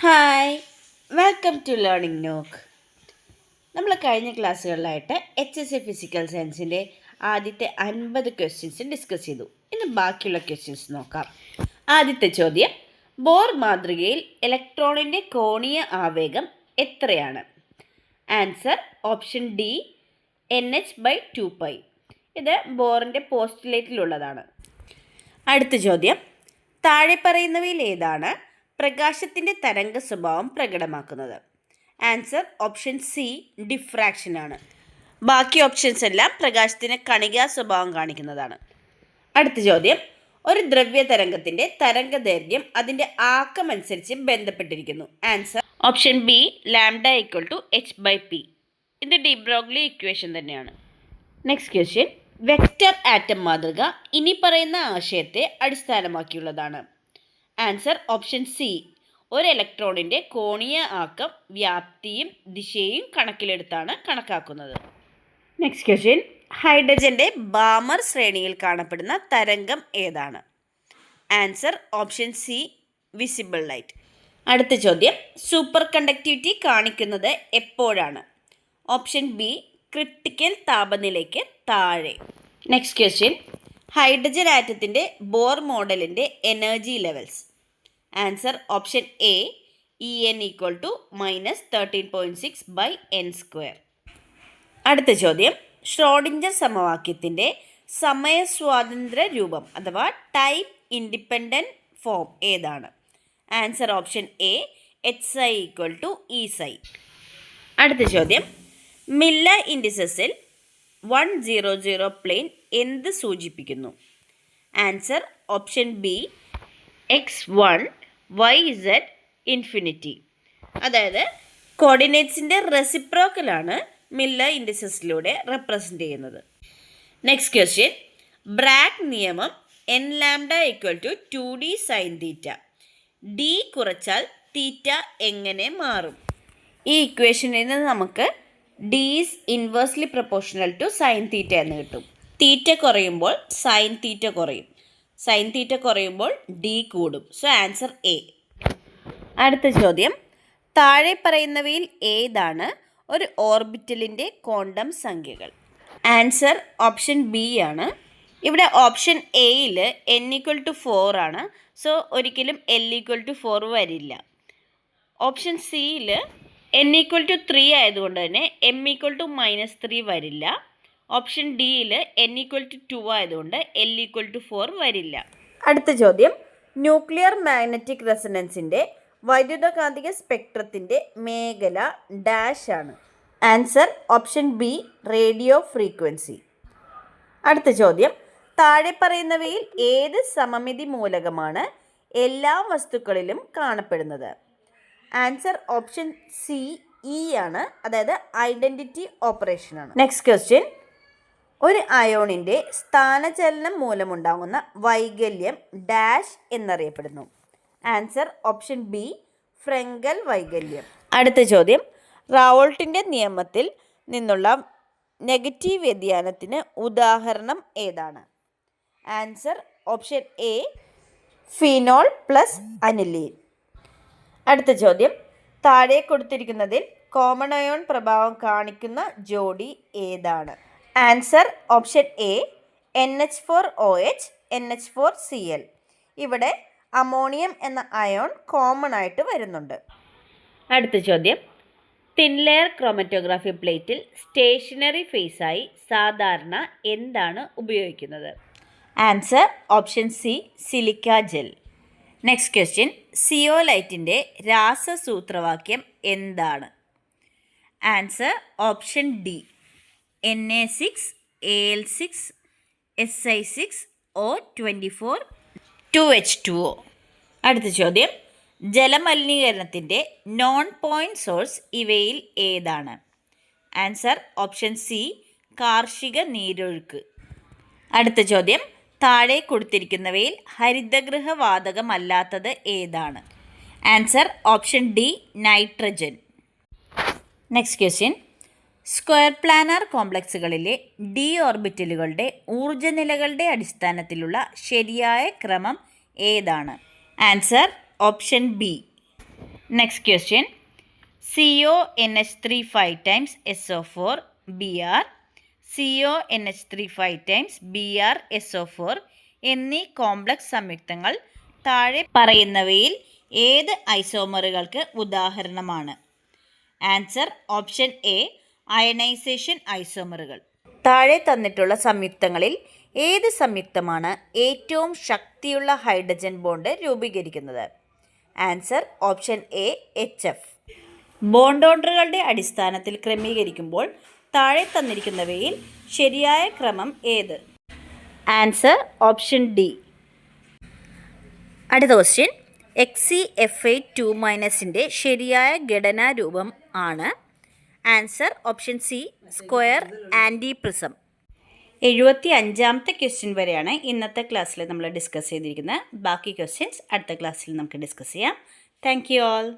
Hi, welcome to learning നോക്ക്. നമ്മൾ കഴിഞ്ഞ ക്ലാസ്സുകളിലായിട്ട് ഫിസിക്കൽ സയൻസിൻ്റെ ആദ്യത്തെ 50 ക്വസ്റ്റ്യൻസ് ഡിസ്കസ് ചെയ്തു. ഇന്ന് ബാക്കിയുള്ള ക്വസ്റ്റ്യൻസ് നോക്കാം. ആദ്യത്തെ ചോദ്യം, ബോർ മാതൃകയിൽ ഇലക്ട്രോണിൻ്റെ കോണീയ ആവേഗം എത്രയാണ്? Answer option D NH/2π. ഇത് ബോറിൻ്റെ പോസ്റ്റുലേറ്റിലുള്ളതാണ്. അടുത്ത ചോദ്യം, താഴെ പറയുന്നവയിൽ ഏതാണ് പ്രകാശത്തിൻ്റെ തരംഗ സ്വഭാവം പ്രകടമാക്കുന്നത്? ആൻസർ ഓപ്ഷൻ സി ഡിഫ്രാക്ഷൻ ആണ്. ബാക്കി ഓപ്ഷൻസ് എല്ലാം പ്രകാശത്തിന് കണികാ സ്വഭാവം കാണിക്കുന്നതാണ്. അടുത്ത ചോദ്യം, ഒരു ദ്രവ്യ തരംഗത്തിൻ്റെ തരംഗദൈർഘ്യം അതിൻ്റെ ആക്കമനുസരിച്ച് ബന്ധപ്പെട്ടിരിക്കുന്നു. Answer option B λ=h/p. ഇത് ഡി ബ്രോഗ്ലി ഇക്വേഷൻ തന്നെയാണ്. നെക്സ്റ്റ് ക്വസ്റ്റ്യൻ, വെക്റ്റർ ആറ്റം മാതൃക ഇനി പറയുന്ന ആശയത്തെ അടിസ്ഥാനമാക്കിയുള്ളതാണ്. ആൻസർ ഓപ്ഷൻ സി ഒരു ഇലക്ട്രോണിൻ്റെ കോണീയ ആക്കം വ്യാപ്തിയും ദിശയും കണക്കിലെടുത്താണ് കണക്കാക്കുന്നത്. നെക്സ്റ്റ് ക്വസ്റ്റ്യൻ, ഹൈഡ്രജൻ്റെ ബാമർ ശ്രേണിയിൽ കാണപ്പെടുന്ന തരംഗം ഏതാണ്? Answer option C visible light. അടുത്ത ചോദ്യം, സൂപ്പർ കണ്ടക്ടിവിറ്റി കാണിക്കുന്നത് എപ്പോഴാണ്? ഓപ്ഷൻ ബി ക്രിട്ടിക്കൽ താപനിലയ്ക്ക് താഴെ. നെക്സ്റ്റ് ക്വസ്റ്റ്യൻ, ഹൈഡ്രജൻ ആറ്റത്തിൻ്റെ ബോർ മോഡലിൻ്റെ energy levels. Answer option A En = -13.6/n². അടുത്ത ചോദ്യം, ഷ്രോഡിഞ്ചർ സമവാക്യത്തിൻ്റെ സമയസ്വാതന്ത്ര്യ രൂപം അഥവാ ടൈം ഇൻഡിപെൻഡൻറ്റ് ഫോം ഏതാണ്? Answer option A Hi = Eψ. അടുത്ത ചോദ്യം, മില്ല ഇൻഡിസസിൽ 100 പ്ലെയിൻ എന്ത് സൂചിപ്പിക്കുന്നു? Answer option B x1 yz infinity. അതായത് കോർഡിനേറ്റ്സിൻ്റെ റെസിപ്രോക്കലാണ് മില്ല ഇൻഡിസസിലൂടെ റെപ്രസെൻ്റ് ചെയ്യുന്നത്. നെക്സ്റ്റ് ക്വസ്റ്റ്യൻ, ബ്രാഗ് നിയമം n λ = 2d sin θ. d കുറച്ചാൽ തീറ്റ എങ്ങനെ മാറും? ഈ ഇക്വേഷനിൽ നിന്ന് നമുക്ക് d is inversely proportional to sin θ എന്ന് കിട്ടും. തീറ്റ കുറയുമ്പോൾ sin θ കുറയും, sin θ കുറയുമ്പോൾ d കൂടും. So answer A. അടുത്ത ചോദ്യം, താഴെ പറയുന്നവയിൽ ഏതാണ് ഒരു ഓർബിറ്റലിൻ്റെ ക്വാണ്ടം സംഖ്യകൾ? ആൻസർ ഓപ്ഷൻ ബി ആണ്. ഇവിടെ ഓപ്ഷൻ എയിൽ n = 4 ആണ്. സോ ഒരിക്കലും l = 4 വരില്ല. ഓപ്ഷൻ സിയിൽ n = 3 ആയതുകൊണ്ട് തന്നെ m = -3 വരില്ല. ഓപ്ഷൻ ഡിയിൽ n = 2 ആയതുകൊണ്ട് l = 4 വരില്ല. അടുത്ത ചോദ്യം, ന്യൂക്ലിയർ മാഗ്നറ്റിക് റെസൊണൻസിൻ്റെ വൈദ്യുതകാന്തിക സ്പെക്ട്രത്തിൻ്റെ മേഖല ഡാഷ് ആണ്. Answer option B radio frequency. അടുത്ത ചോദ്യം, താഴെ പറയുന്നവയിൽ ഏത് സമമിതി മൂലകമാണ് എല്ലാ വസ്തുക്കളിലും കാണപ്പെടുന്നത്? ആൻസർ ഓപ്ഷൻ സി ഇ ആണ്. അതായത് ഐഡൻറ്റിറ്റി ഓപ്പറേഷൻ ആണ്. നെക്സ്റ്റ് ക്വസ്റ്റ്യൻ, ഒരു അയോണിൻ്റെ സ്ഥാനചലനം മൂലമുണ്ടാകുന്ന വൈകല്യം ഡാഷ് എന്നറിയപ്പെടുന്നു. ആൻസർ ഓപ്ഷൻ ബി ഫ്രെങ്കൽ വൈകല്യം. അടുത്ത ചോദ്യം, റാവോൾട്ടിൻ്റെ നിയമത്തിൽ നിന്നുള്ള നെഗറ്റീവ് വ്യതിയാനത്തിന് ഉദാഹരണം ഏതാണ്? Answer option A phenol plus aniline. അടുത്ത ചോദ്യം, താഴെ കൊടുത്തിരിക്കുന്നതിൽ കോമൺ അയോൺ പ്രഭാവം കാണിക്കുന്ന ജോഡി ഏതാണ്? Answer option A NH4OH NH4Cl. ഇവിടെ അമോണിയം എന്ന അയോൺ കോമൺ ആയിട്ട് വരുന്നുണ്ട്. അടുത്ത ചോദ്യം, തിൻ ലെയർ ക്രോമറ്റോഗ്രാഫി പ്ലേറ്റിൽ സ്റ്റേഷനറി ഫേസായി സാധാരണ എന്താണ് ഉപയോഗിക്കുന്നത്? Answer option C silica gel. Next question, സിയോലൈറ്റിൻ്റെ രാസസൂത്രവാക്യം എന്താണ്? Answer option D Na6 Al6 Si6 O24 2H2O. അടുത്ത ചോദ്യം, ജലമലിനീകരണത്തിൻ്റെ നോൺ പോയിൻറ്റ് സോഴ്സ് ഇവയിൽ ഏതാണ്? ആൻസർ ഓപ്ഷൻ സി കാർഷിക നീരൊഴുക്ക്. അടുത്ത ചോദ്യം, താഴെ കൊടുത്തിരിക്കുന്നവയിൽ ഹരിതഗൃഹവാതകമല്ലാത്തത് ഏതാണ്? Answer option D nitrogen. Next question, square planar കോംപ്ലക്സുകളിലെ ഡി ഓർബിറ്റലുകളുടെ ഊർജ്ജനിലകളുടെ അടിസ്ഥാനത്തിലുള്ള ശരിയായ ക്രമം ഏതാണ്? Answer option B. Next question. CONH3 5 times SO4 Br, CONH3 5 times Br SO4 എന്നീ കോംപ്ലക്സ് സംയുക്തങ്ങൾ താഴെ പറയുന്നവയിൽ ഏത് ഐസോമറുകൾക്ക് ഉദാഹരണമാണ്? Answer option A. അയണൈസേഷൻ ഐസോമറുകൾ. താഴെ തന്നിട്ടുള്ള സംയുക്തങ്ങളിൽ ഏത് സംയുക്തമാണ് ഏറ്റവും ശക്തിയുള്ള ഹൈഡ്രജൻ ബോണ്ട് രൂപീകരിക്കുന്നത്? Answer option A. HF. Bond ഓർഡറുകളുടെ അടിസ്ഥാനത്തിൽ ക്രമീകരിക്കുമ്പോൾ താഴെ തന്നിരിക്കുന്നവയിൽ ശരിയായ ക്രമം ഏത്? Answer option D. അടുത്ത ക്വസ്റ്റ്യൻ. XeFa2- ശരിയായ ഘടനാരൂപം ആണ്? Answer option C. Square antiprism. 75ാമത്തെ ക്വസ്റ്റ്യൻ വരെയാണ് ഇന്നത്തെ ക്ലാസ്സിൽ നമ്മൾ ഡിസ്കസ് ചെയ്തിരിക്കുന്നത്. ബാക്കി ക്വസ്റ്റ്യൻസ് അടുത്ത ക്ലാസ്സിൽ നമുക്ക് ഡിസ്കസ് ചെയ്യാം. Thank you all.